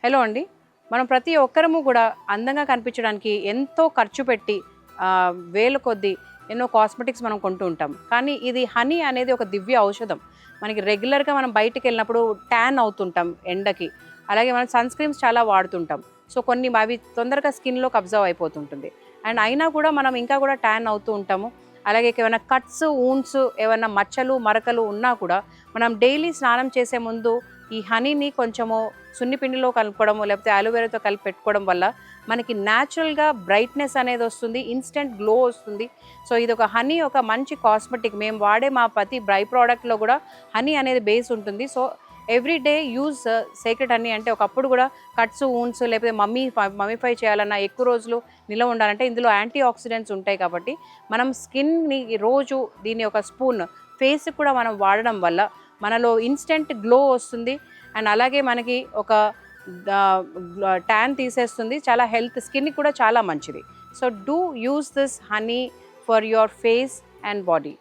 Hello అండి. మనం ప్రతి ఒక్కరము కూడా అందంగా కనిపించడానికి ఎంతో ఖర్చు పెట్టి వేల కొద్దీ ఎన్నో కాస్మెటిక్స్ మనం కొంటూ ఉంటాం. కానీ ఇది హనీ అనేది ఒక దివ్య ఔషధం. మనకి రెగ్యులర్‌గా మనం బయటికెళ్ళినప్పుడు ట్యాన్ అవుతుంటాం ఎండకి. అలాగే మనం సన్ స్క్రీన్స్ చాలా వాడుతుంటాం. సో, కొన్ని అవి తొందరగా స్కిన్‌లోకి అబ్జర్వ్ అయిపోతుంటుంది. అండ్ అయినా కూడా మనం ఇంకా కూడా ట్యాన్ అవుతూ ఉంటాము. అలాగే ఏమైనా కట్స్, వూండ్స్ ఏమన్నా మచ్చలు, మరకలు ఉన్నా కూడా మనం డైలీ స్నానం చేసే ముందు ఈ హనీని కొంచెము సున్నిపిండిలో కలుపుకోవడము, లేకపోతే అలోవెరాతో కలిపి పెట్టుకోవడం వల్ల మనకి న్యాచురల్‌గా బ్రైట్‌నెస్ అనేది వస్తుంది. ఇన్‌స్టంట్ గ్లో వస్తుంది. సో, ఇదొక హనీ ఒక మంచి కాస్మెటిక్. మేము వాడే మా ప్రతి ప్రోడక్ట్‌లో కూడా హనీ అనేది బేస్ ఉంటుంది. So, every day use sacred honey. అంటే ఒకప్పుడు కూడా కట్స్, వూండ్స్ లేకపోతే మమ్మీఫై చేయాలన్నా ఎక్కువ రోజులు నిలవ ఉండాలంటే ఇందులో యాంటీ ఆక్సిడెంట్స్ ఉంటాయి కాబట్టి మనం స్కిన్‌ని రోజు దీన్ని ఒక స్పూన్ ఫేస్‌కి కూడా మనం వాడడం వల్ల మనలో ఇన్‌స్టంట్ గ్లో వస్తుంది. అండ్ అలాగే మనకి ఒక ట్యాన్ తీసేస్తుంది. చాలా స్కిన్‌కి కూడా చాలా మంచిది. So, do use this honey for your face and body.